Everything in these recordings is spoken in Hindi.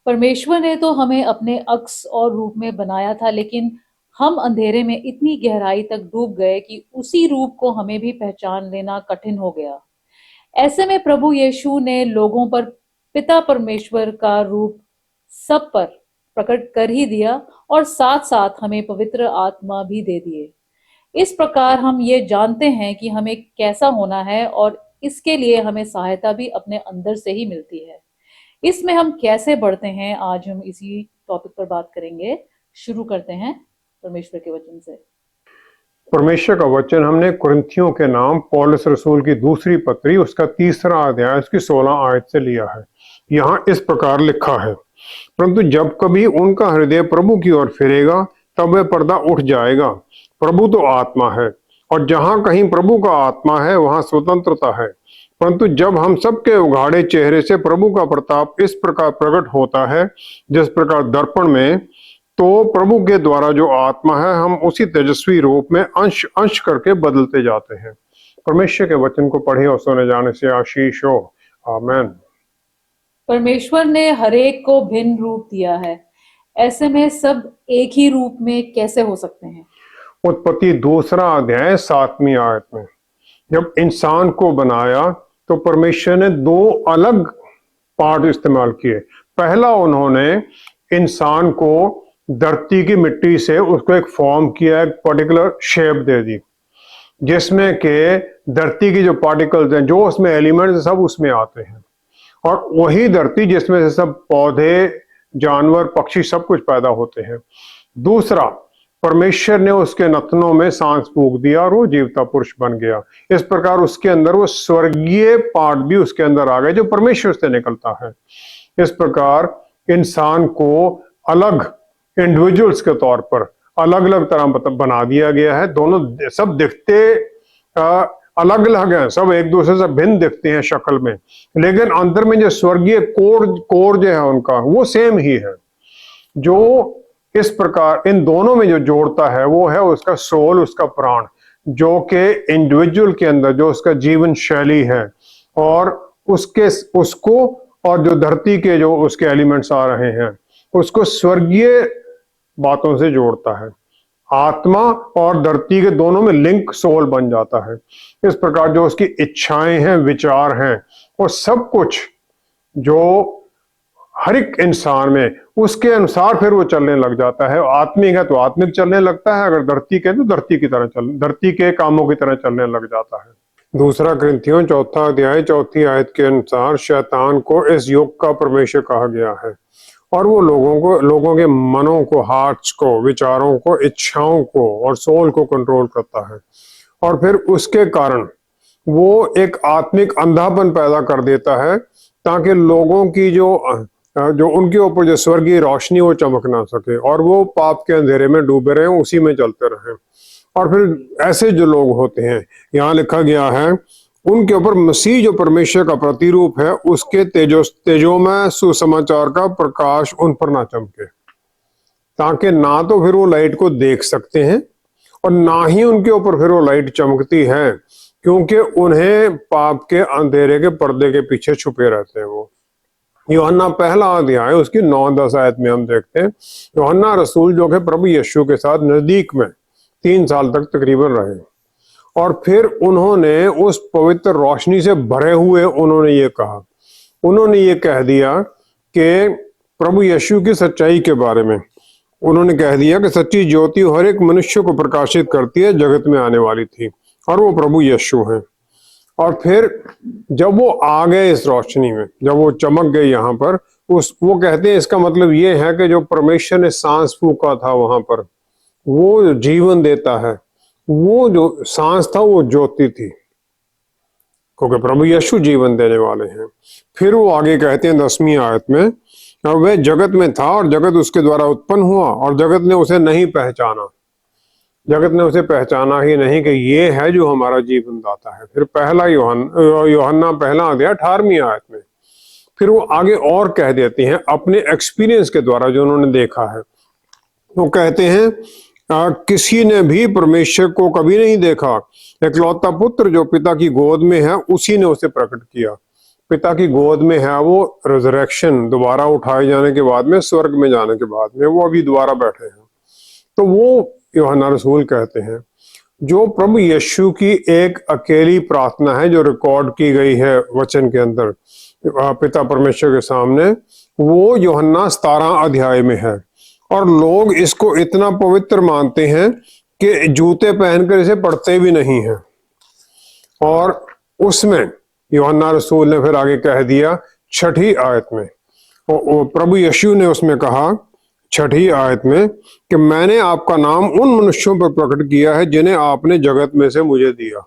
परमेश्वर ने तो हमें अपने अक्स और रूप में बनाया था, लेकिन हम अंधेरे में इतनी गहराई तक डूब गए कि उसी रूप को हमें भी पहचान लेना कठिन हो गया। ऐसे में प्रभु यीशु ने लोगों पर पिता परमेश्वर का रूप सब पर प्रकट कर ही दिया और साथ साथ हमें पवित्र आत्मा भी दे दिए। इस प्रकार हम ये जानते हैं कि हमें कैसा होना है और इसके लिए हमें सहायता भी अपने अंदर से ही मिलती है। इसमें हम कैसे बढ़ते हैं, आज हम इसी टॉपिक पर बात करेंगे। शुरू करते हैं परमेश्वर के वचन से। परमेश्वर का वचन हमने कुरिन्थियों के नाम पौलुस रसूल की दूसरी पत्री उसका 3रा अध्याय उसकी 16 आयत से लिया है। यहाँ इस प्रकार लिखा है, परंतु जब कभी उनका हृदय प्रभु की ओर फिरेगा तब वह पर्दा उठ जाएगा। प्रभु तो आत्मा है और जहाँ कहीं प्रभु का आत्मा है वहाँ स्वतंत्रता है। परंतु जब हम सबके उघाड़े चेहरे से प्रभु का प्रताप इस प्रकार प्रकट होता है जिस प्रकार दर्पण में, तो प्रभु के द्वारा जो आत्मा है हम उसी तेजस्वी रूप में अंश अंश करके बदलते जाते हैं। परमेश्वर के वचन को पढ़े और सुने जाने से आशीष हो। आमीन। परमेश्वर ने हरेक को भिन्न रूप दिया है, ऐसे में सब एक ही रूप में कैसे हो सकते हैं? उत्पत्ति 2रा अध्याय 7वीं आयत में जब इंसान को बनाया तो परमेश्वर ने 2 अलग पार्ट इस्तेमाल किए। पहला, उन्होंने इंसान को धरती की मिट्टी से उसको एक फॉर्म किया, एक पर्टिकुलर शेप दे दी, जिसमें के धरती की जो पार्टिकल्स हैं, जो उसमें एलिमेंट्स सब उसमें आते हैं, और वही धरती जिसमें से सब पौधे, जानवर, पक्षी सब कुछ पैदा होते हैं। दूसरा, परमेश्वर ने उसके नथनों में सांस फूंक दिया और वो जीवता पुरुष बन गया। इस प्रकार उसके अंदर वो स्वर्गीय पार्ट भी उसके अंदर आ गए जो परमेश्वर से निकलता है। इस प्रकार इंसान को अलग इंडिविजुअल्स के तौर पर अलग अलग तरह बना दिया गया है। दोनों सब दिखते अलग अलग हैं, सब एक दूसरे से भिन्न दिखते हैं शक्ल में, लेकिन अंदर में जो स्वर्गीय कोर जो है उनका वो सेम ही है। जो इस प्रकार इन दोनों में जो जोड़ता है वो है उसका सोल, उसका प्राण, जो कि इंडिविजुअल के अंदर जो उसका जीवन शैली है और उसको और जो धरती के जो उसके एलिमेंट्स आ रहे हैं उसको स्वर्गीय बातों से जोड़ता है। आत्मा और धरती के दोनों में लिंक सोल बन जाता है। इस प्रकार जो उसकी इच्छाएं हैं, विचार हैं, और सब कुछ जो हर एक इंसान में उसके अनुसार फिर वो चलने लग जाता है। आत्मिक है तो आत्मिक चलने लगता है, अगर धरती के तो धरती के कामों की तरह चलने लग जाता है। 2 कुरिन्थियों 4 अध्याय 4 आयत के अनुसार शैतान को इस युग का परमेश्वर कहा गया है और वो लोगों के मनों को, हार्ट्स को, विचारों को, इच्छाओं को और सोल को कंट्रोल करता है, और फिर उसके कारण वो एक आत्मिक अंधापन पैदा कर देता है ताकि लोगों की जो उनके ऊपर जो स्वर्गीय रोशनी वो चमक ना सके और वो पाप के अंधेरे में डूबे रहे, उसी में चलते रहे। और फिर ऐसे जो लोग होते हैं, यहाँ लिखा गया है, उनके ऊपर मसीह जो परमेश्वर का प्रतिरूप है उसके तेजोमय सुसमाचार का प्रकाश उन पर ना चमके, ताकि ना तो फिर वो लाइट को देख सकते हैं और ना ही उनके ऊपर फिर वो लाइट चमकती है, क्योंकि उन्हें पाप के अंधेरे के पर्दे के पीछे छुपे रहते हैं। वो यूहन्ना 1 अध्याय उसकी 9-10 आयत में हम देखते हैं, यूहन्ना रसूल जो है प्रभु यीशु के साथ नजदीक में 3 साल तक तकरीबन रहे, और फिर उन्होंने उस पवित्र रोशनी से भरे हुए उन्होंने ये कह दिया कि प्रभु यीशु की सच्चाई के बारे में उन्होंने कह दिया कि सच्ची ज्योति हर एक मनुष्य को प्रकाशित करती है, जगत में आने वाली थी, और वो प्रभु यीशु हैं। और फिर जब वो आ गए इस रोशनी में, जब वो चमक गए यहाँ पर, वो कहते हैं इसका मतलब ये है कि जो परमेश्वर ने सांस फूंका था वहां पर, वो जीवन देता है। वो जो सांस था वो ज्योति थी, क्योंकि प्रभु यीशु जीवन देने वाले हैं। फिर वो आगे कहते हैं 10वीं आयत में, वह जगत में था और जगत उसके द्वारा उत्पन्न हुआ और जगत ने उसे नहीं पहचाना। जगत ने उसे पहचाना ही नहीं कि ये है जो हमारा जीवन दाता है। फिर यूहन्ना 1 अध्याय 18वीं आयत में फिर वो आगे और कह देती हैं अपने एक्सपीरियंस के द्वारा जो उन्होंने देखा है। वो कहते हैं किसी ने भी परमेश्वर को कभी नहीं देखा, एकलौता पुत्र जो पिता की गोद में है उसी ने उसे प्रकट किया। पिता की गोद में है, वो रिजरेक्शन, दोबारा उठाए जाने के बाद में, स्वर्ग में जाने के बाद में वो अभी दोबारा बैठे हैं। तो वो यूहन्ना रसूल कहते हैं जो प्रभु यीशु की एक अकेली प्रार्थना है जो रिकॉर्ड की गई है वचन के अंदर पिता परमेश्वर के सामने, वो यूहन्ना 17 अध्याय में है। और लोग इसको इतना पवित्र मानते हैं कि जूते पहनकर इसे पढ़ते भी नहीं हैं। और उसमें यूहन्ना रसूल ने फिर आगे कह दिया 6ठी आयत में, प्रभु यीशु ने उसमें कहा 6ठी आयत में कि मैंने आपका नाम उन मनुष्यों पर प्रकट किया है जिन्हें आपने जगत में से मुझे दिया।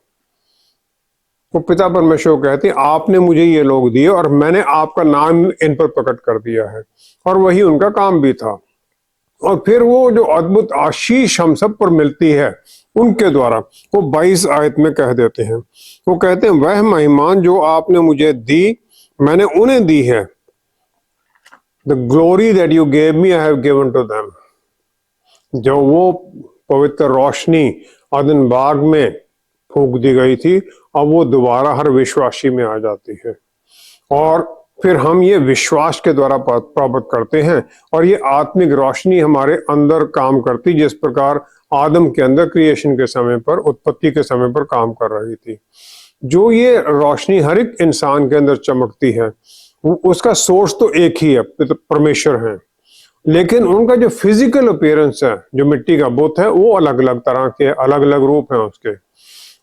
वो पिता परमेश्वर कहते हैं आपने मुझे ये लोग दिए और मैंने आपका नाम इन पर प्रकट कर दिया है, और वही उनका काम भी था। और फिर वो जो अद्भुत आशीष हम सब पर मिलती है उनके द्वारा, वो 22 आयत में कह देते हैं, वो कहते हैं वह महिमान जो आपने मुझे दी मैंने उन्हें दी है। The glory that you gave me, I have given to them. जो वो पवित्र रोशनी आदन बाग में फूंक दी गई थी, अब वो दोबारा हर विश्वासी में आ जाती है, और फिर हम ये विश्वास के द्वारा प्राप्त करते हैं। और ये आत्मिक रोशनी हमारे अंदर काम करती, जिस प्रकार आदम के अंदर क्रिएशन के समय पर, उत्पत्ति के समय पर काम कर रही थी। जो ये रोशनी हर एक इंसान के अंदर चमकती है, उसका सोर्स तो एक ही है, तो परमेश्वर है, लेकिन उनका जो फिजिकल अपीयरेंस है, जो मिट्टी का बुत है, वो अलग अलग तरह के, अलग अलग रूप हैं उसके।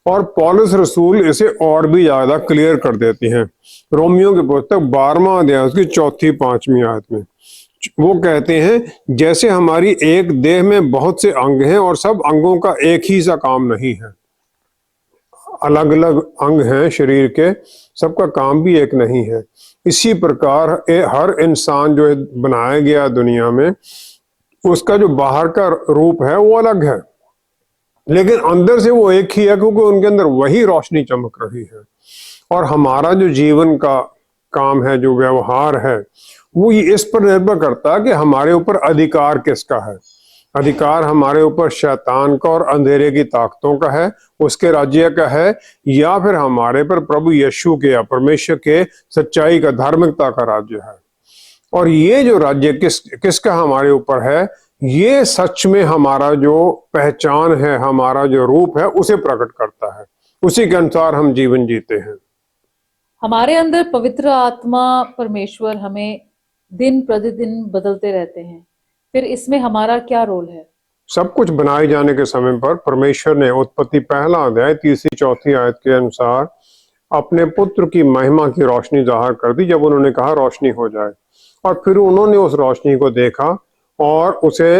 और पौलुस रसूल इसे और भी ज्यादा क्लियर कर देती हैं। रोमियो की पुस्तक 12वां अध्याय उसकी 4, 5वीं आयत में वो कहते हैं जैसे हमारी एक देह में बहुत से अंग हैं और सब अंगों का एक ही सा काम नहीं है। अलग अलग अंग हैं शरीर के, सबका काम भी एक नहीं है। इसी प्रकार हर इंसान जो बनाया गया दुनिया में, उसका जो बाहर का रूप है वो अलग है, लेकिन अंदर से वो एक ही है, क्योंकि उनके अंदर वही रोशनी चमक रही है। और हमारा जो जीवन का काम है, जो व्यवहार है, वो इस पर निर्भर करता है कि हमारे ऊपर अधिकार किसका है। अधिकार हमारे ऊपर शैतान का और अंधेरे की ताकतों का है, उसके राज्य का है, या फिर हमारे पर प्रभु यीशु के या परमेश्वर के सच्चाई का, धार्मिकता का राज्य है। और ये जो राज्य किसका हमारे ऊपर है, ये सच में हमारा जो पहचान है, हमारा जो रूप है, उसे प्रकट करता है। उसी के अनुसार हम जीवन जीते हैं। हमारे अंदर पवित्र आत्मा परमेश्वर हमें दिन प्रतिदिन बदलते रहते हैं, फिर इसमें हमारा क्या रोल है? सब कुछ बनाए जाने के समय पर परमेश्वर ने उत्पत्ति 1 अध्याय 3, 4 आयत के अनुसार अपने पुत्र की महिमा की रोशनी जाहिर कर दी, जब उन्होंने कहा रोशनी हो जाए। और फिर उन्होंने उस रोशनी को देखा और उसे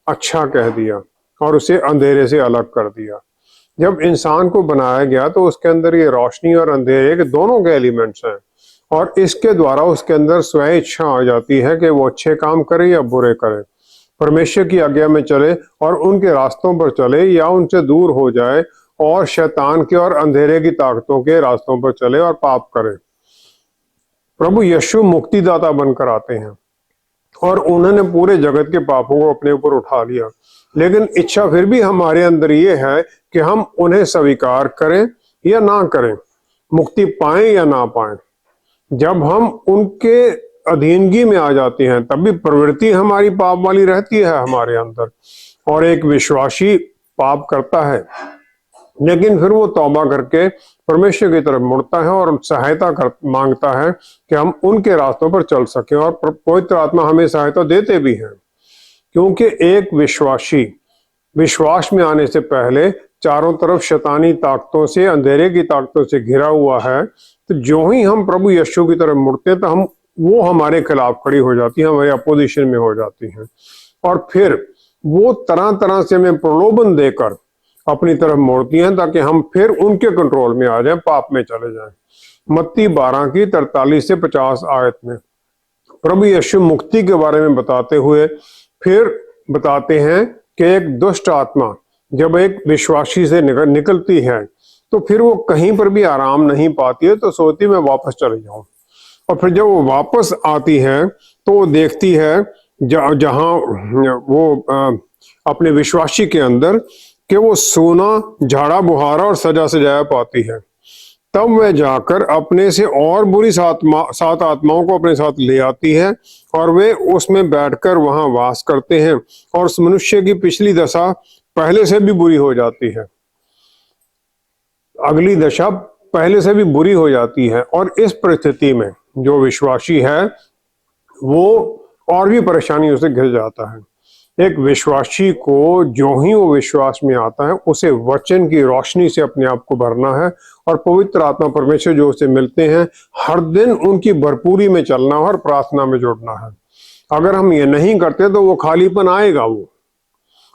अच्छा कह दिया और उसे अंधेरे से अलग कर दिया। जब इंसान को बनाया गया तो उसके अंदर ये रोशनी और अंधेरे के दोनों के एलिमेंट्स हैं, और इसके द्वारा उसके अंदर स्व इच्छा आ जाती है कि वो अच्छे काम करे या बुरे करे, परमेश्वर की आज्ञा में चले और उनके रास्तों पर चले, या उनसे दूर हो जाए और शैतान के और अंधेरे की ताकतों के रास्तों पर चले और पाप करे। प्रभु यीशु मुक्तिदाता बनकर आते हैं और उन्होंने पूरे जगत के पापों को अपने ऊपर उठा लिया, लेकिन इच्छा फिर भी हमारे अंदर ये है कि हम उन्हें स्वीकार करें या ना करें, मुक्ति पाएं या ना पाएं। जब हम उनके अधीनगी में आ जाते हैं, तब भी प्रवृत्ति हमारी पाप वाली रहती है हमारे अंदर, और एक विश्वासी पाप करता है, लेकिन फिर वो तौबा करके परमेश्वर की तरफ मुड़ता है और सहायता मांगता है कि हम उनके रास्तों पर चल सकें। और पवित्र आत्मा हमें सहायता देते भी हैं, क्योंकि एक विश्वासी विश्वास में आने से पहले चारों तरफ शैतानी ताकतों से, अंधेरे की ताकतों से घिरा हुआ है। तो जो ही हम प्रभु यीशु की तरफ मुड़ते हैं, तो वो हमारे खिलाफ खड़ी हो जाती है, हमारे अपोजिशन में हो जाती है, और फिर वो तरह तरह से हमें प्रलोभन देकर अपनी तरफ मोड़ती हैं, ताकि हम फिर उनके कंट्रोल में आ जाएं, पाप में चले जाएं। मत्ती 12 की 43 से 50 आयत में प्रभु यीशु मुक्ति के बारे में बताते हुए फिर बताते हैं कि एक दुष्ट आत्मा जब एक विश्वासी से निकलती है, तो फिर वो कहीं पर भी आराम नहीं पाती है, तो सोचती मैं वापस चले जाऊं। और फिर जब वो वापस आती है तो वो देखती है जहां वो अपने विश्वासी के अंदर कि वो सोना, झाड़ा बुहारा और सजा सजाया पाती है। तब वह जाकर अपने से और बुरी सात आत्माओं को अपने साथ ले आती है और वे उसमें बैठकर वहां वास करते हैं और उस मनुष्य की पिछली दशा पहले से भी बुरी हो जाती है। अगली दशा पहले से भी बुरी हो जाती है और इस परिस्थिति में जो विश्वासी है वो और भी परेशानियों से घिर जाता है। एक विश्वासी को जो ही वो विश्वास में आता है उसे वचन की रोशनी से अपने आप को भरना है और पवित्र आत्मा परमेश्वर जो उसे मिलते हैं हर दिन उनकी भरपूरी में चलना और प्रार्थना में जुड़ना है। अगर हम ये नहीं करते तो वो खालीपन आएगा वो,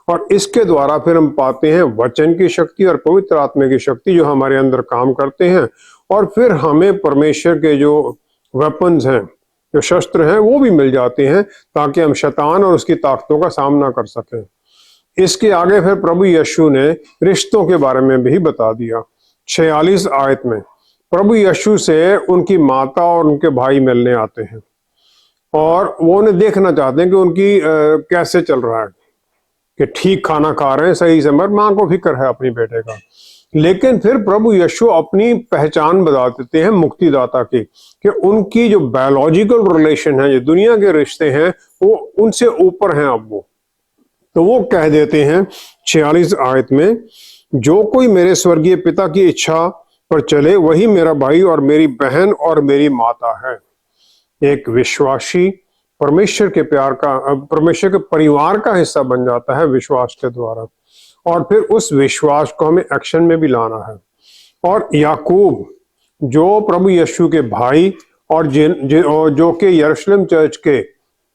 और इसके द्वारा फिर हम पाते हैं वचन की शक्ति और पवित्र आत्मा की शक्ति जो हमारे अंदर काम करते हैं और फिर हमें परमेश्वर के जो वेपन्स हैं, जो शस्त्र हैं, वो भी मिल जाते हैं ताकि हम शैतान और उसकी ताकतों का सामना कर सकें। इसके आगे फिर प्रभु यीशु ने रिश्तों के बारे में भी बता दिया। 46 आयत में प्रभु यीशु से उनकी माता और उनके भाई मिलने आते हैं और वो उन्हें देखना चाहते हैं कि उनकी कैसे चल रहा है, कि ठीक खाना खा रहे हैं, सही समय माँ को फिक्र है अपनी बेटे का। लेकिन फिर प्रभु यीशु अपनी पहचान बता देते हैं मुक्तिदाता की, कि उनकी जो बायोलॉजिकल रिलेशन है, जो दुनिया के रिश्ते हैं, वो उनसे ऊपर हैं अब वो। तो वो कह देते हैं 46 आयत में, जो कोई मेरे स्वर्गीय पिता की इच्छा पर चले वही मेरा भाई और मेरी बहन और मेरी माता है। एक विश्वासी परमेश्वर के प्यार का, परमेश्वर के परिवार का हिस्सा बन जाता है विश्वास के द्वारा, और फिर उस विश्वास को हमें एक्शन में भी लाना है। और याकूब जो प्रभु यीशु के भाई और जो कि यरूशलेम चर्च के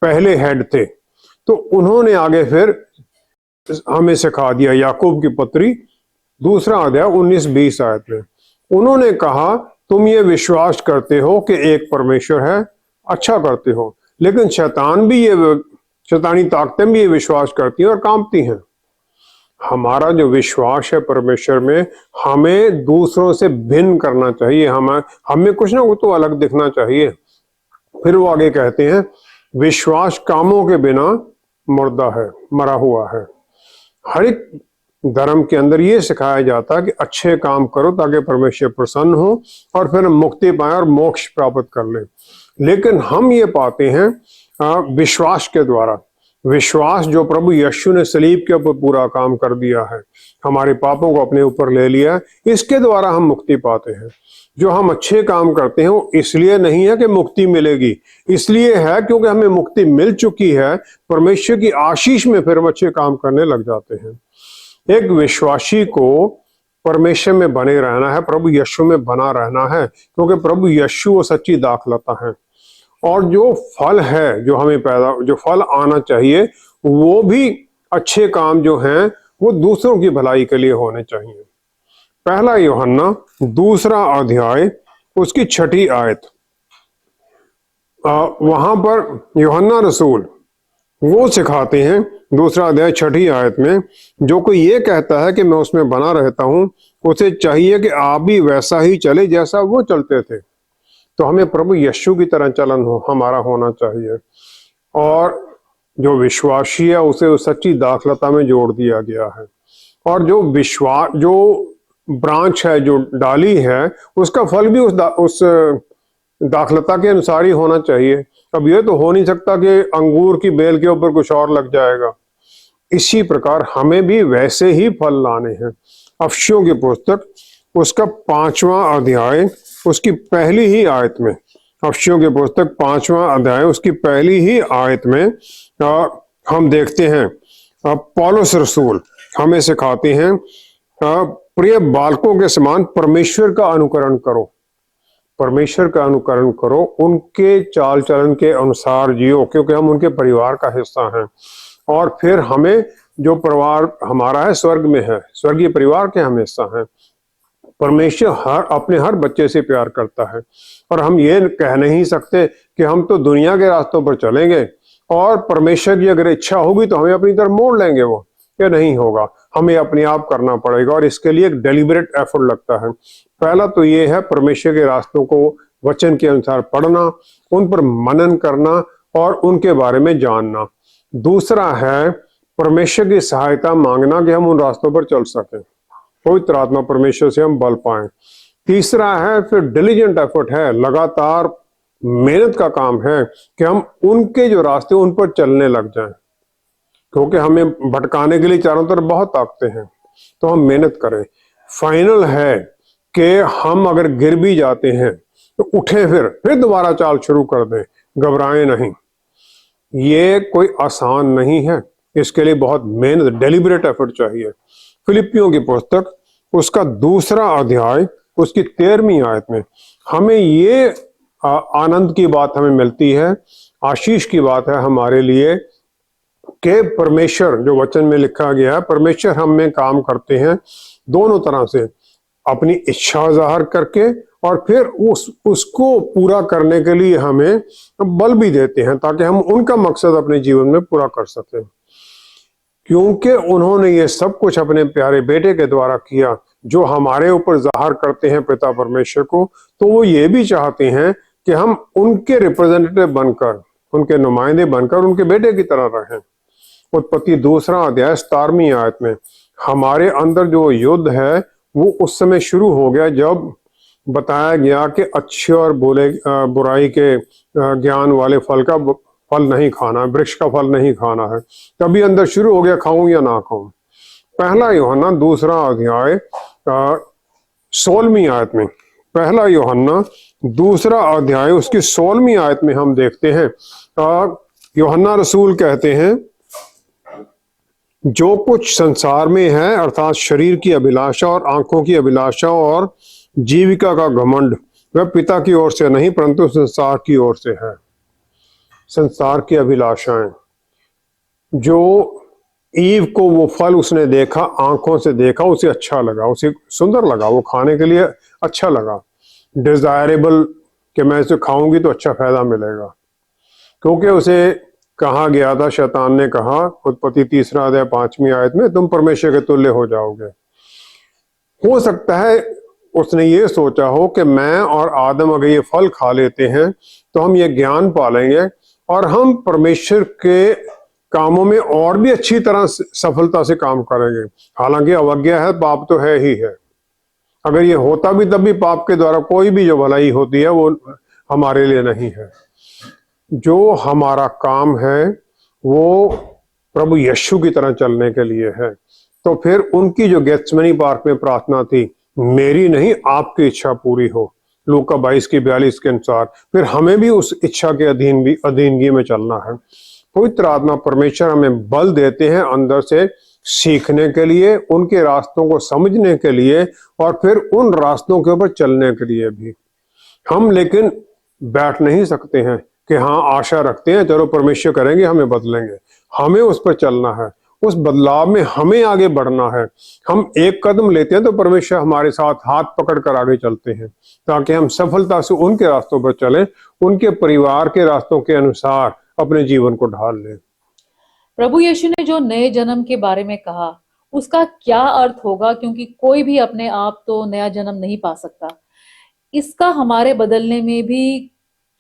पहले हेड थे, तो उन्होंने आगे फिर हमें सिखा दिया। याकूब की पत्री 2 अध्याय 19-20 आयत में उन्होंने कहा, तुम ये विश्वास करते हो कि एक परमेश्वर है, अच्छा करते हो, लेकिन शैतानी ताकतें भी ये विश्वास करती हैं और कांपती हैं। हमारा जो विश्वास है परमेश्वर में, हमें दूसरों से भिन्न करना चाहिए, हमें कुछ ना कुछ तो अलग दिखना चाहिए। फिर वो आगे कहते हैं, विश्वास कामों के बिना मुर्दा है, मरा हुआ है। हर एक धर्म के अंदर ये सिखाया जाता है कि अच्छे काम करो ताकि परमेश्वर प्रसन्न हो और फिर हम मुक्ति पाएं और मोक्ष प्राप्त कर लें। लेकिन हम ये पाते हैं विश्वास के द्वारा, विश्वास जो प्रभु यीशु ने सलीब के ऊपर पूरा काम कर दिया है, हमारे पापों को अपने ऊपर ले लिया है, इसके द्वारा हम मुक्ति पाते हैं। जो हम अच्छे काम करते हैं वो इसलिए नहीं है कि मुक्ति मिलेगी, इसलिए है क्योंकि हमें मुक्ति मिल चुकी है। परमेश्वर की आशीष में फिर हम अच्छे काम करने लग जाते हैं। एक विश्वासी को परमेश्वर में बने रहना है, प्रभु यीशु में बना रहना है, क्योंकि प्रभु यीशु वो सच्ची दाखलता है। और जो फल है, जो फल आना चाहिए, वो भी अच्छे काम जो हैं वो दूसरों की भलाई के लिए होने चाहिए। पहला यूहन्ना 2 अध्याय उसकी 6 आयत, वहां पर यूहन्ना रसूल वो सिखाते हैं 2 अध्याय 6 आयत में, जो कोई ये कहता है कि मैं उसमें बना रहता हूं, उसे चाहिए कि आप भी वैसा ही चले जैसा वो चलते थे। तो हमें प्रभु यीशु की तरह चलन हमारा होना चाहिए, और जो विश्वासी है उसे उस सच्ची दाखलता में जोड़ दिया गया है। और जो ब्रांच है, जो डाली है, उसका फल भी उस दाखलता के अनुसार ही होना चाहिए। अब ये तो हो नहीं सकता कि अंगूर की बेल के ऊपर कुछ और लग जाएगा। इसी प्रकार हमें भी वैसे ही फल लाने हैं। अफसियों की पुस्तक उसका 5वां अध्याय उसकी पहली ही आयत में, अफसियों की पुस्तक 5वां अध्याय उसकी पहली ही आयत में हम देखते हैं पौलुस रसूल हमें सिखाते हैं, प्रिय बालकों के समान परमेश्वर का अनुकरण करो, परमेश्वर का अनुकरण करो, उनके चाल चलन के अनुसार जियो, क्योंकि हम उनके परिवार का हिस्सा हैं। और फिर हमें जो परिवार हमारा है स्वर्ग में है, स्वर्गीय परिवार के हम हिस्सा हैं। परमेश्वर अपने हर बच्चे से प्यार करता है, और हम ये कह नहीं सकते कि हम तो दुनिया के रास्तों पर चलेंगे और परमेश्वर की अगर इच्छा होगी तो हमें अपनी तरफ मोड़ लेंगे, वो ये नहीं होगा। हमें अपने आप करना पड़ेगा, और इसके लिए एक डेलिबरेट एफर्ट लगता है। पहला तो ये है परमेश्वर के रास्तों को वचन के अनुसार पढ़ना, उन पर मनन करना और उनके बारे में जानना। दूसरा है परमेश्वर की सहायता मांगना कि हम उन रास्तों पर चल सकें, पवित्र आत्मा परमेश्वर से हम बल पाएं। तीसरा है फिर डिलीजेंट एफर्ट है, लगातार मेहनत का काम है कि हम उनके जो रास्ते उन पर चलने लग जाएं, क्योंकि हमें भटकाने के लिए चारों तरफ बहुत ताकतें हैं, तो हम मेहनत करें। फाइनल है कि हम अगर गिर भी जाते हैं तो उठे, फिर दोबारा चाल शुरू कर दें, घबराएं नहीं। ये कोई आसान नहीं है, इसके लिए बहुत मेहनत, डेलिब्रेट एफर्ट चाहिए। फिलिपियों की पुस्तक उसका 2 अध्याय उसकी 13वीं आयत में हमें ये आनंद की बात हमें मिलती है, आशीष की बात है हमारे लिए कि परमेश्वर, जो वचन में लिखा गया है, परमेश्वर हम में काम करते हैं दोनों तरह से, अपनी इच्छा जाहिर करके और फिर उसको पूरा करने के लिए हमें बल भी देते हैं ताकि हम उनका मकसद अपने जीवन में पूरा कर सकें। क्योंकि उन्होंने ये सब कुछ अपने प्यारे बेटे के द्वारा किया, जो हमारे ऊपर जाहिर करते हैं पिता परमेश्वर को, तो वो ये भी चाहते हैं कि हम उनके रिप्रेजेंटेटिव बनकर, उनके नुमाइंदे बनकर उनके बेटे की तरह रहें। उत्पत्ति 2 अध्याय 17वीं आयत में हमारे अंदर जो युद्ध है वो उस समय शुरू हो गया जब बताया गया कि अच्छे और बुराई के ज्ञान वाले फल का फल नहीं खाना, वृक्ष का फल नहीं खाना है। तभी अंदर शुरू हो गया, खाऊं या ना खाऊं। पहला यूहन्ना 2 अध्याय 16वीं आयत में, पहला यूहन्ना 2 अध्याय उसकी 16वीं आयत में हम देखते हैं, यूहन्ना रसूल कहते हैं, जो कुछ संसार में है अर्थात शरीर की अभिलाषा और आंखों की अभिलाषा और जीविका का घमंड, वह पिता की ओर से नहीं परंतु संसार की ओर से है। संसार की अभिलाषाएं, जो ईव को वो फल उसने देखा, आंखों से देखा, उसे अच्छा लगा, उसे सुंदर लगा, वो खाने के लिए अच्छा लगा, डिजायरेबल, कि मैं इसे खाऊंगी तो अच्छा फायदा मिलेगा। क्योंकि उसे कहा गया था, शैतान ने कहा, उत्पत्ति 3 अध्याय 5वीं आयत में, तुम परमेश्वर के तुल्य हो जाओगे। हो सकता है उसने ये सोचा हो कि मैं और आदम अगर ये फल खा लेते हैं तो हम ये ज्ञान पालेंगे और हम परमेश्वर के कामों में और भी अच्छी तरह सफलता से काम करेंगे। हालांकि अवज्ञा है, पाप तो है ही है। अगर ये होता भी तब भी पाप के द्वारा कोई भी जो भलाई होती है वो हमारे लिए नहीं है। जो हमारा काम है वो प्रभु यीशु की तरह चलने के लिए है। तो फिर उनकी जो गेत्सेमनी पार्क में प्रार्थना थी, मेरी नहीं आपकी इच्छा पूरी हो, लूका 22:42 के अनुसार, फिर हमें भी उस इच्छा के अधीनगी में चलना है। पवित्र आत्मा परमेश्वर हमें बल देते हैं अंदर से सीखने के लिए, उनके रास्तों को समझने के लिए और फिर उन रास्तों के ऊपर चलने के लिए भी। हम लेकिन बैठ नहीं सकते हैं कि हाँ आशा रखते हैं चलो परमेश्वर करेंगे, हमें बदलेंगे। हमें उस पर चलना है, उस बदलाव में हमें आगे बढ़ना है। हम एक कदम लेते हैं तो परमेश्वर हमारे साथ हाथ पकड़ कर आगे चलते हैं ताकि हम सफलता से उनके रास्तों पर चलें, उनके परिवार के रास्तों के अनुसार अपने जीवन को ढाल लें। प्रभु यीशु ने जो नए जन्म के बारे में कहा उसका क्या अर्थ होगा, क्योंकि कोई भी अपने आप तो नया जन्म नहीं पा सकता। इसका हमारे बदलने में भी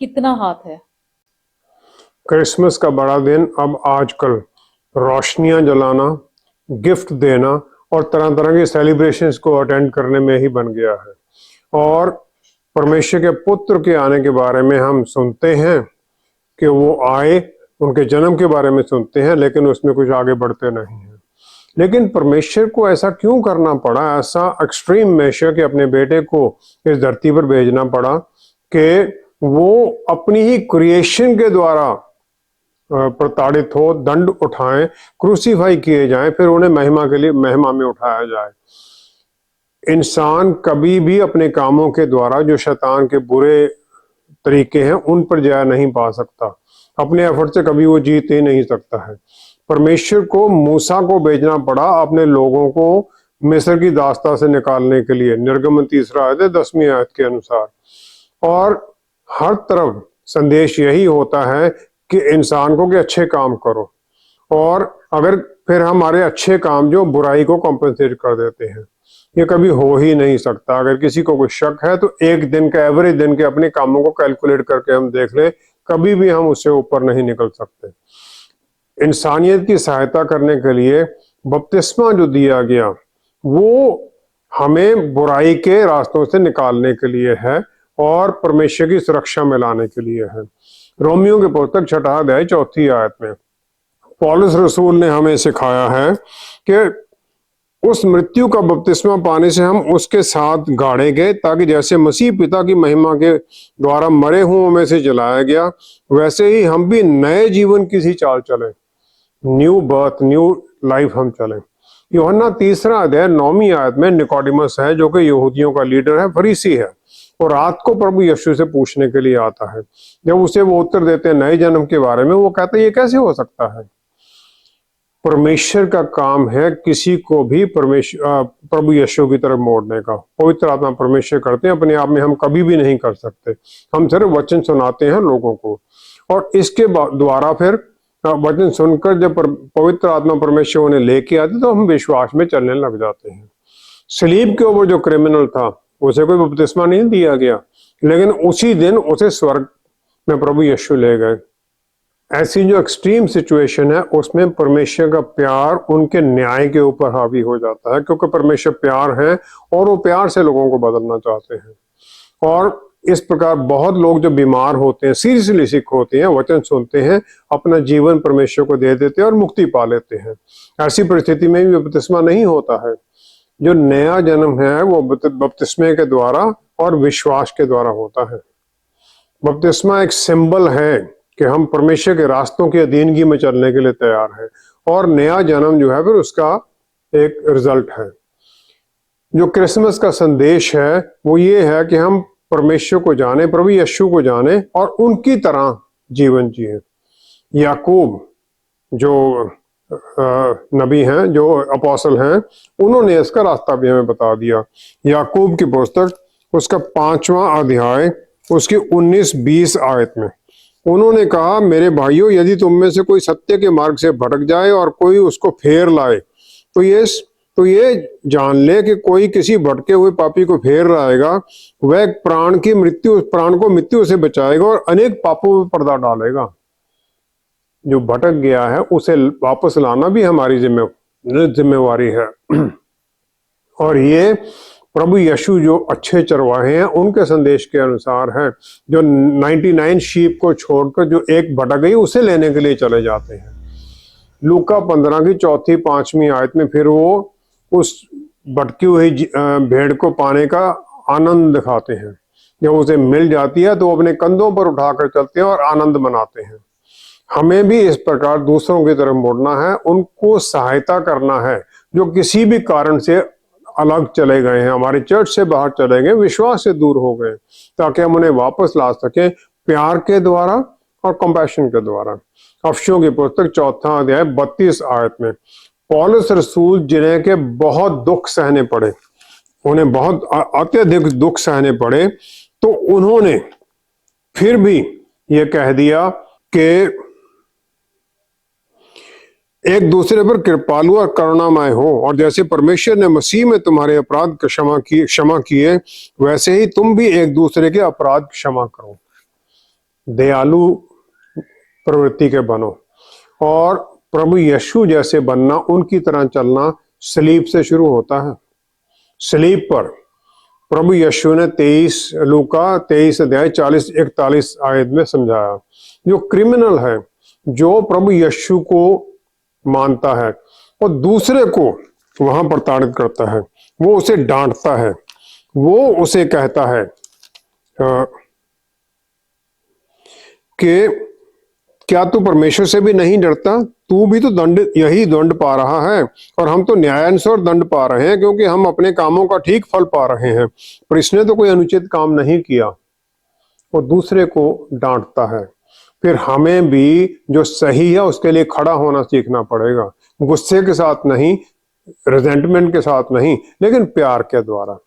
कितना हाथ है। क्रिसमस का बड़ा दिन अब आजकल रोशनियां जलाना, गिफ्ट देना और तरह तरह के सेलिब्रेशंस को अटेंड करने में ही बन गया है। और परमेश्वर के पुत्र के आने के बारे में हम सुनते हैं कि वो आए, उनके जन्म के बारे में सुनते हैं, लेकिन उसमें कुछ आगे बढ़ते नहीं हैं। लेकिन परमेश्वर को ऐसा क्यों करना पड़ा, ऐसा एक्सट्रीम मेशर कि अपने बेटे को इस धरती पर भेजना पड़ा कि वो अपनी ही क्रिएशन के द्वारा प्रताड़ित हो, दंड उठाएं, क्रूसीफाई किए जाएं, फिर उन्हें महिमा के लिए महिमा में उठाया जाए। इंसान कभी भी अपने कामों के द्वारा जो शैतान के बुरे तरीके हैं उन पर जय नहीं पा सकता, अपने एफर्ट से कभी वो जीत ही नहीं सकता है। परमेश्वर को मूसा को भेजना पड़ा अपने लोगों को मिस्र की दास्ता से निकालने के लिए, निर्गमन 3 अध्याय 10वीं आयत के अनुसार। और हर तरफ संदेश यही होता है कि इंसान को कि अच्छे काम करो, और अगर फिर हमारे अच्छे काम जो बुराई को कॉम्पेंसेट कर देते हैं, ये कभी हो ही नहीं सकता। अगर किसी को कोई शक है तो एक दिन का, एवरेज दिन के अपने कामों को कैलकुलेट करके हम देख लें, कभी भी हम उससे ऊपर नहीं निकल सकते। इंसानियत की सहायता करने के लिए बपतिस्मा जो दिया गया वो हमें बुराई के रास्तों से निकालने के लिए है और परमेश्वर की सुरक्षा में लाने के लिए है। रोमियो के पुस्तक 6 अध्याय 4 आयत में पौलुस रसूल ने हमें सिखाया है कि उस मृत्यु का बपतिस्मा पाने से हम उसके साथ गाड़े गए, ताकि जैसे मसीह पिता की महिमा के द्वारा मरे हुओं में से जलाया गया, वैसे ही हम भी नए जीवन की सी चाल चले, न्यू बर्थ, न्यू लाइफ हम चले। यूहन्ना 3 अध्याय 9 आयत में निकोडिमस है, जो कि यहूदियों का लीडर है, फरीसी है, और रात को प्रभु यीशु से पूछने के लिए आता है। जब उसे वो उत्तर देते हैं नए जन्म के बारे में, वो कहते हैं ये कैसे हो सकता है। परमेश्वर का काम है किसी को भी प्रभु यीशु की तरफ मोड़ने का। पवित्र आत्मा परमेश्वर करते हैं, अपने आप में हम कभी भी नहीं कर सकते। हम सिर्फ वचन सुनाते हैं लोगों को, और इसके द्वारा फिर वचन सुनकर जब पवित्र आत्मा परमेश्वर उन्हें लेके आते तो हम विश्वास में चलने लग जाते हैं। सलीब के ऊपर जो क्रिमिनल था उसे कोई बपतिस्मा नहीं दिया गया, लेकिन उसी दिन उसे स्वर्ग में प्रभु यीशु ले गए। ऐसी जो एक्सट्रीम सिचुएशन है उसमें परमेश्वर का प्यार उनके न्याय के ऊपर हावी हो जाता है, क्योंकि परमेश्वर प्यार है और वो प्यार से लोगों को बदलना चाहते हैं। और इस प्रकार बहुत लोग जो बीमार होते हैं, सीरियसली सिक होते हैं, वचन सुनते हैं, अपना जीवन परमेश्वर को दे देते हैं और मुक्ति पा लेते हैं। ऐसी परिस्थिति में भी बपतिस्मा नहीं होता है। जो नया जन्म है वो बपतिस्मे के द्वारा और विश्वास के द्वारा होता है। बपतिस्मा एक सिंबल है कि हम परमेश्वर के रास्तों की अधीनगी में चलने के लिए तैयार हैं, और नया जन्म जो है फिर उसका एक रिजल्ट है। जो क्रिसमस का संदेश है वो ये है कि हम परमेश्वर को जाने, प्रभु यीशु को जाने और उनकी तरह जीवन जिए। याकूब जो नबी हैं, जो अपोस्टल हैं, उन्होंने इसका रास्ता भी हमें बता दिया। याकूब की पुस्तक उसका 5वां अध्याय उसकी 19-20 आयत में उन्होंने कहा, मेरे भाइयों, यदि तुम में से कोई सत्य के मार्ग से भटक जाए और कोई उसको फेर लाए, तो ये जान ले कि कोई किसी भटके हुए पापी को फेर लाएगा, वह प्राण को मृत्यु से बचाएगा और अनेक पापों में पर्दा डालेगा। जो भटक गया है उसे वापस लाना भी हमारी जिम्मेवारी है। और ये प्रभु यीशु जो अच्छे चरवाहे हैं उनके संदेश के अनुसार है, जो 99 शीप को छोड़कर जो एक भटक गई उसे लेने के लिए चले जाते हैं। लूका 15 की 4-5 आयत में फिर वो उस भटकी हुई भेड़ को पाने का आनंद दिखाते हैं। जब उसे मिल जाती है तो वो अपने कंधों पर उठाकर चलते हैं और आनंद मनाते हैं। हमें भी इस प्रकार दूसरों की तरफ मुड़ना है, उनको सहायता करना है जो किसी भी कारण से अलग चले गए हैं, हमारे चर्च से बाहर चले गए, विश्वास से दूर हो गए, ताकि हम उन्हें वापस ला सकें प्यार के द्वारा और कंपैशन के द्वारा। अफसों की पुस्तक 4 अध्याय 32 आयत में पौलुस रसूल, जिन्हें के बहुत दुख सहने पड़े, उन्हें बहुत अत्यधिक दुख सहने पड़े, तो उन्होंने फिर भी ये कह दिया कि एक दूसरे पर कृपालु और करुणामय हो, और जैसे परमेश्वर ने मसीह में तुम्हारे अपराध क्षमा किए, वैसे ही तुम भी एक दूसरे के अपराध क्षमा करो। दयालु प्रवृत्ति के बनो, और प्रभु यीशु जैसे बनना, उनकी तरह चलना सलीब से शुरू होता है। सलीब पर प्रभु यीशु ने लूका 23 अध्याय 40-41 आयत में समझाया, जो क्रिमिनल है, जो प्रभु यीशु को मानता है और दूसरे को वहां प्रताड़ित करता है, वो उसे डांटता है, वो उसे कहता है कि क्या तू परमेश्वर से भी नहीं डरता? तू भी तो यही दंड पा रहा है, और हम तो न्यायानुसार दंड पा रहे हैं, क्योंकि हम अपने कामों का ठीक फल पा रहे हैं, पर इसने तो कोई अनुचित काम नहीं किया। वो दूसरे को डांटता है। फिर हमें भी जो सही है उसके लिए खड़ा होना सीखना पड़ेगा, गुस्से के साथ नहीं, रिजेंटमेंट के साथ नहीं, लेकिन प्यार के द्वारा।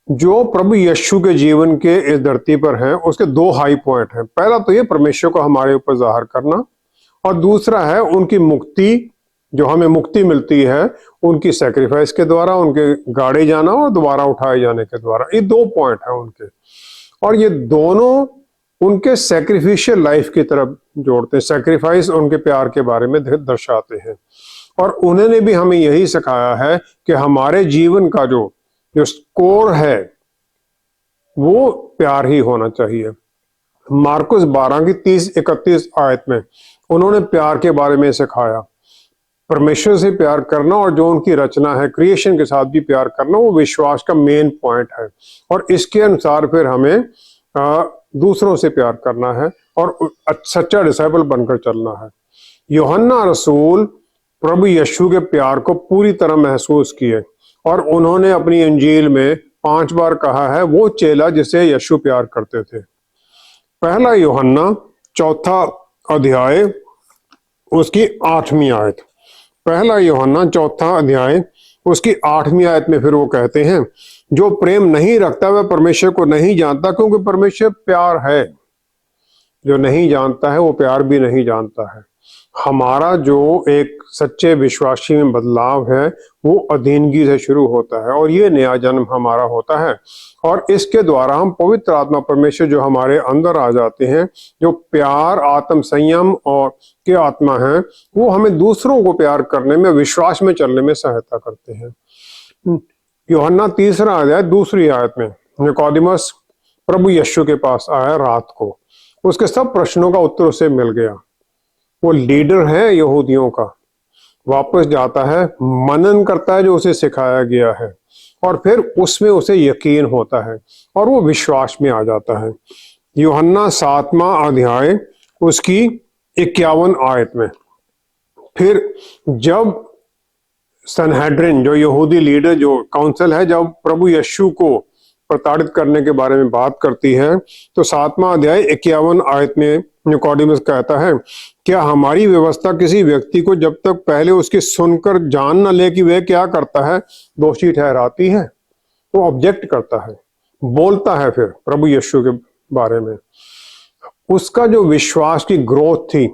जो प्रभु यीशु के जीवन के इस धरती पर है उसके 2 हाई पॉइंट हैं। पहला तो ये परमेश्वर को हमारे ऊपर जाहिर करना, और दूसरा है उनकी मुक्ति, जो हमें मुक्ति मिलती है उनकी सैक्रिफाइस के द्वारा, उनके गाड़े जाना और दोबारा उठाए जाने के द्वारा। ये 2 पॉइंट है उनके, और ये दोनों उनके सैक्रिफिशियल लाइफ की तरफ जोड़ते हैं। सैक्रिफाइस उनके प्यार के बारे में दर्शाते हैं। और उन्होंने भी हमें यही सिखाया है कि हमारे जीवन का जो जो स्कोर है वो प्यार ही होना चाहिए। मार्कुस 12 की 30-31 आयत में उन्होंने प्यार के बारे में सिखाया। परमेश्वर से प्यार करना और जो उनकी रचना है क्रिएशन के साथ भी प्यार करना, वो विश्वास का मेन पॉइंट है। और इसके अनुसार फिर हमें दूसरों से प्यार करना है और सच्चा डिसाइपल बनकर चलना है। यूहन्ना रसूल प्रभु यीशु के प्यार को पूरी तरह महसूस किए और उन्होंने अपनी इंजील में 5 बार कहा है वो चेला जिसे यीशु प्यार करते थे। पहला यूहन्ना 4 अध्याय उसकी 8वीं आयत। पहला यूहन्ना 4 अध्याय उसकी 8वीं आयत में फिर वो कहते हैं, जो प्रेम नहीं रखता वह परमेश्वर को नहीं जानता, क्योंकि परमेश्वर प्यार है। जो नहीं जानता है वो प्यार भी नहीं जानता है। हमारा जो एक सच्चे विश्वासी में बदलाव है वो अधीनगी से शुरू होता है और ये नया जन्म हमारा होता है। और इसके द्वारा हम पवित्र आत्मा परमेश्वर जो हमारे अंदर आ जाते हैं, जो प्यार, आत्म संयम और के आत्मा है, वो हमें दूसरों को प्यार करने में, विश्वास में चलने में सहायता करते हैं। यूहन्ना 3 अध्याय 2 आयत में निकोदेमुस प्रभु यीशु के पास आया रात को, उसके सब प्रश्नों का उत्तर उसे मिल गया। वो लीडर है यहूदियों का, वापस जाता है, मनन करता है जो उसे सिखाया गया है और फिर उसमें उसे यकीन होता है और वो विश्वास में आ जाता है। यूहन्ना 7वां अध्याय उसकी 51 आयत में फिर जब सनहेड्रिन जो यहूदी लीडर जो काउंसिल है, जब प्रभु यीशु को प्रताड़ित करने के बारे में बात करती है, तो 7वां अध्याय 51 आयत में निकोदेमुस कहता है, क्या हमारी व्यवस्था किसी व्यक्ति को जब तक पहले उसकी सुनकर जान न ले कि वह क्या करता है दोषी ठहराती है? वो ऑब्जेक्ट करता है, बोलता है फिर प्रभु यीशु के बारे में। उसका जो विश्वास की ग्रोथ थी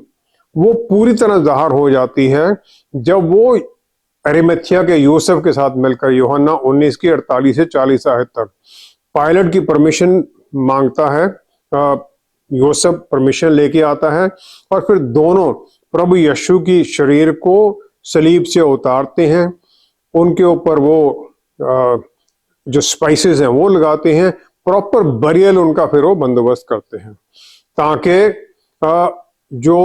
वो पूरी तरह ज़ाहिर हो जाती है जब वो अरिमथिया के यूसुफ के साथ मिलकर यूहन्ना 19 की 48 से 40 आयत तक पायलट की परमिशन मांगता है। यूसुफ परमिशन लेके आता है और फिर दोनों प्रभु यीशु की शरीर को सलीब से उतारते हैं, उनके ऊपर वो जो स्पाइसेस हैं वो लगाते हैं, प्रॉपर बरियल उनका फिर वो बंदोबस्त करते हैं ताकि जो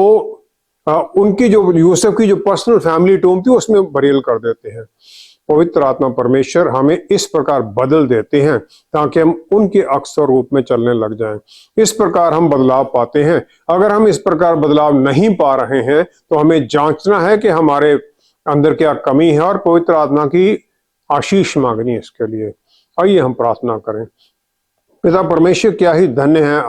उनकी जो यूसुफ की जो पर्सनल फैमिली टूम थी उसमें बरियल कर देते हैं। पवित्र आत्मा परमेश्वर हमें इस प्रकार बदल देते हैं ताकि हम उनके अक्स और रूप में चलने लग जाएं। इस प्रकार हम बदलाव पाते हैं। अगर हम इस प्रकार बदलाव नहीं पा रहे हैं तो हमें जांचना है कि हमारे अंदर क्या कमी है और पवित्र आत्मा की आशीष मांगनी है इसके लिए। आइए हम प्रार्थना करें। पिता परमेश्वर, क्या ही धन्य है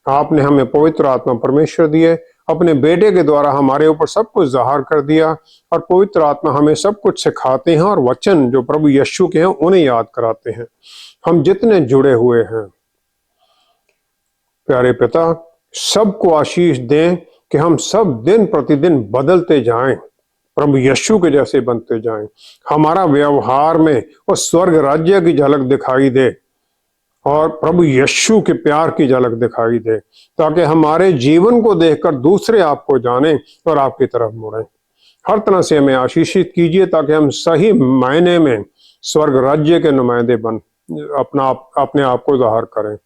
आपने हमें पवित्र आत्मा परमेश्वर दिए, अपने बेटे के द्वारा हमारे ऊपर सब कुछ जाहिर कर दिया और पवित्र आत्मा हमें सब कुछ सिखाते हैं और वचन जो प्रभु यीशु के हैं उन्हें याद कराते हैं। हम जितने जुड़े हुए हैं प्यारे पिता, सबको आशीष दें कि हम सब दिन प्रतिदिन बदलते जाएं, प्रभु यीशु के जैसे बनते जाएं। हमारा व्यवहार में वो स्वर्ग राज्य की झलक दिखाई दे और प्रभु यीशु के प्यार की झलक दिखाई दे, ताकि हमारे जीवन को देखकर दूसरे आपको जाने और आपकी तरफ मुड़ें। हर तरह से हमें आशीषित कीजिए ताकि हम सही मायने में स्वर्ग राज्य के नुमाइंदे बन अपने आप को जाहिर करें।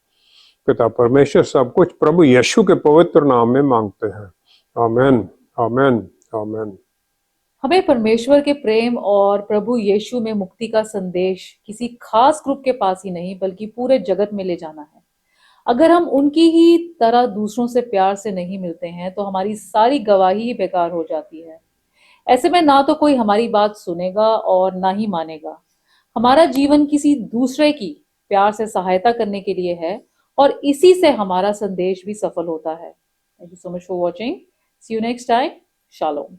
पिता परमेश्वर सब कुछ प्रभु यीशु के पवित्र नाम में मांगते हैं। आमीन, आमीन, आमीन। हमें परमेश्वर के प्रेम और प्रभु यीशु में मुक्ति का संदेश किसी खास ग्रुप के पास ही नहीं बल्कि पूरे जगत में ले जाना है। अगर हम उनकी ही तरह दूसरों से प्यार से नहीं मिलते हैं तो हमारी सारी गवाही ही बेकार हो जाती है। ऐसे में ना तो कोई हमारी बात सुनेगा और ना ही मानेगा। हमारा जीवन किसी दूसरे की प्यार से सहायता करने के लिए है और इसी से हमारा संदेश भी सफल होता है। Thank you so much for watching. See you next time. Shalom.